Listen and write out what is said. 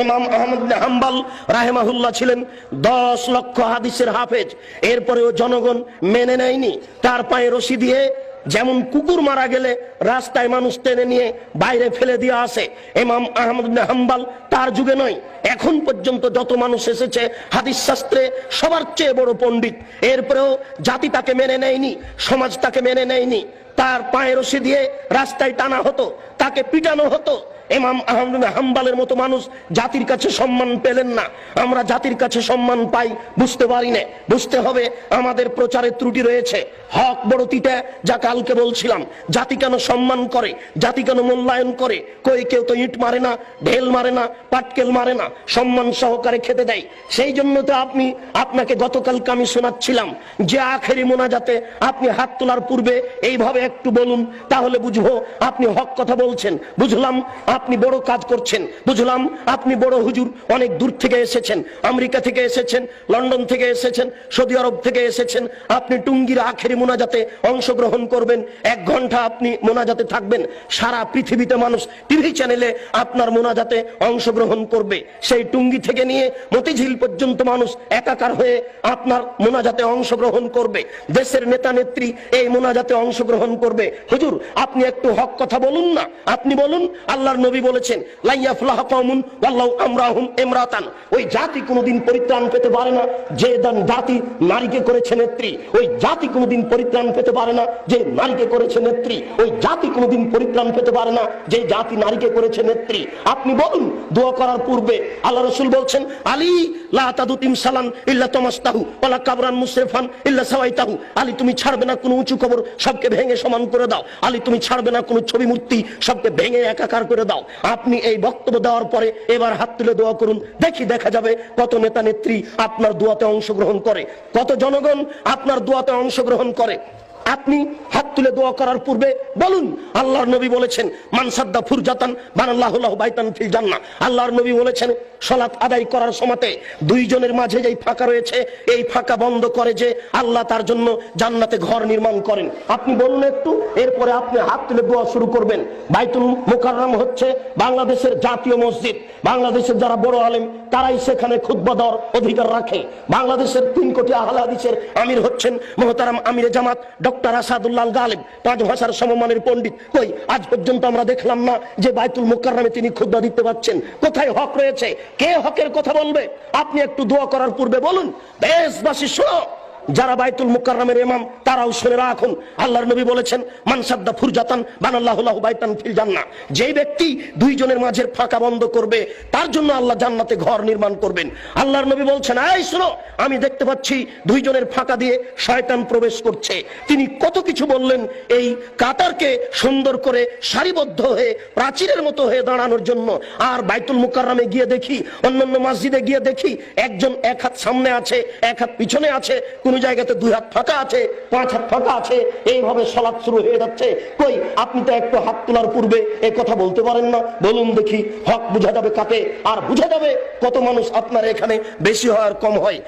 ইমাম আহমদ বিন হাম্বল রাহিমাহুল্লাহ ছিলেন 10 লক্ষ হাদিসের হাফেজ, এরপরেও জনগণ মেনে নেয়নি। তার পায়ে রশি দিয়ে যেমন কুকুর মারা গেলে রাস্তায় মানুষ টেনে নিয়ে বাইরে ফেলে দিয়ে আসে, ইমাম আহমদ বিন হাম্বল তার যুগে নয়, এখন পর্যন্ত যত মানুষ এসেছে হাদিস শাস্ত্রে সবার চেয়ে বড় পণ্ডিত, এরপরেও জাতি তাকে মেনে নেয়নি, সমাজ তাকে মেনে নেয়নি। তার পায়ে রশি দিয়ে রাস্তায় টানা হতো, তাকে পিটানো হতো। ইমাম আহমদ বিন হাম্বলের মতো মানুষ জাতির কাছে সম্মান পেলেন না। আমরা জাতির কাছে সম্মান পাই বুঝতে পারি না। বুঝতে হবে আমাদের প্রচারের ত্রুটি রয়েছে। হক বড় তিতা, যা কালকে বলছিলাম, জাতি কেন সম্মান করে, জাতি কেন মূল্যায়ন করে? কেউ তো ইট মারে না, ঢেল মারে না, পাটকেল মারে না, সম্মান সহকারে খেতে দেয়। সেই জন্য তো আপনাকে গতকালকে আমি শোনাচ্ছিলাম যে আখেরি মোনাজাতে আপনি হাত তোলার পূর্বে এইভাবে একটু বলুন, তাহলে বুঝবো আপনি হক কথা বলছেন। বুঝলাম আপনি বড় কাজ করছেন, বুঝলাম আপনি বড় হুজুর, অনেক দূর থেকে এসেছেন, আমেরিকা থেকে এসেছেন, লন্ডন থেকে এসেছেন, সৌদি আরব থেকে এসেছেন। আপনি টুঙ্গির আখেরি মোনাজাতে অংশগ্রহণ করবেন, 1 ঘন্টা আপনি মোনাজাতে থাকবেন। সারা পৃথিবীতে মানুষ টিভি চ্যানেলে আপনার মোনাজাতে অংশগ্রহণ করবে। সেই টুঙ্গি থেকে নিয়ে মতিঝিল পর্যন্ত মানুষ একাকার হয়ে আপনার মোনাজাতে অংশগ্রহণ করবে। দেশের নেতা নেত্রী এই মোনাজাতে অংশগ্রহণ করবে। হুজুর আপনি একটু হক কথা বলুন না, আপনি বলুন আল্লাহর নবী বলেছেন লা ইয়াফলাহু কওমুন ওয়াল্লাহু আমরাহুম ইমরাতান। ওই জাতি কোনোদিন পরিত্রাণ পেতে পারে না যে জাতি নারীকে করেছে নেত্রী। ওই জাতি কোনোদিন পরিত্রাণ পেতে পারে না যে নারীকে করেছে নেত্রী। ওই জাতি কোনোদিন পরিত্রাণ পেতে পারে না যে জাতি নারীকে করেছে নেত্রী। আপনি বলুন দোয়া করার পূর্বে আল্লাহ রাসূল বলছেন আলী লা তাদুতিম সালান ইল্লা তামাস্তাহু ওয়ালা কাবরান মুসরিফান ইল্লা সাওয়াইতাহু। আলী তুমি ছাড়বে না কোনো উঁচু কবর, সবকে ভেঙে সমান করে দাও। আলী তুমি ছাড়বে না কোনো ছবি মূর্তি, সবকে ভেঙে একাকার করে দাও। আপনি এই বক্তব্য দেওয়ার পরে এবার হাত তুলে দোয়া করুন, দেখা যাবে কত নেতা নেত্রী আপনার দোয়াতে অংশগ্রহণ করে, কত জনগণ আপনার দোয়াতে অংশগ্রহণ করে। আপনি হাত তুলে দোয়া করার পূর্বে বলুন আল্লাহর নবী বলেছেন মান সাদ্দা ফুরজাতান বানাল্লাহু লাহু বাইতান ফিল জান্নাহ। আল্লাহর নবী বলেছেন সালাত আদায় করার সময়তে দুইজনের মাঝে যেই ফাঁকা রয়েছে এই ফাঁকা বন্ধ করে যে আল্লাহ তার জন্য জান্নাতে ঘর নির্মাণ করেন। আপনি বলুন একটু, এরপরে আপনি হাত তুলে দোয়া শুরু করবেন। বাইতুল মুকাররম হচ্ছে বাংলাদেশের জাতীয় মসজিদ। বাংলাদেশের যারা বড় আলেম তারাই সেখানে খুতবা দেওয়ার অধিকার রাখে। বাংলাদেশের 3 কোটি আহলে হাদিসের আমির হচ্ছেন মুহতারাম আমিরে জামাত ডক্টর আসাদুল্লাহ গালিব, 5 ভাষার সমমানের পণ্ডিত। কই আজ পর্যন্ত আমরা দেখলাম না যে বাইতুল মুকাররমে তিনি খুতবা দিতে পারছেন। কোথায় হক রয়েছে? কে হকের কথা বলবে? আপনি একটু দোয়া করার পূর্বে বলুন দেশবাসী শোনো, যারা বাইতুল মুকাররমের ইমাম তারাও শুনে রাখুন আল্লাহর নবী বলেছেন মান সাদ্দা ফুরজাতান বানাল্লাহু লাহু বাইতান ফিল জান্নাহ। যেই ব্যক্তি দুইজনের মাঝের ফাঁকা বন্ধ করবে তার জন্য আল্লাহ জান্নাতে ঘর নির্মাণ করবেন। আল্লাহর নবী বলছেন এই শোনো, আমি দেখতে পাচ্ছি দুইজনের ফাঁকা দিয়ে শয়তান প্রবেশ করছে। তিনি কত কিছু বললেন এই কাতারকে সুন্দর করে সারিবদ্ধ হয়ে প্রাচীরের মতো হয়ে দাঁড়ানোর জন্য। আর বাইতুল মুকাররমে গিয়ে দেখি, অন্যান্য মসজিদে গিয়ে দেখি একজন 1 হাত সামনে আছে, 1 হাত পিছনে আছে, কোন জায়গাতে 2 হাত ফাঁকা আছে, 5 হাত ফাঁকা আছে, এইভাবে সালাত শুরু হয়ে যাচ্ছে। কই আপনি তো একটু হাত তোলার পূর্বে এই কথা বলতে পারেন না? বলুন দেখি, হক বুঝা যাবে কাতে, আর বুঝা যাবে কত মানুষ আপনার এখানে বেশি হয় আর কম হয়।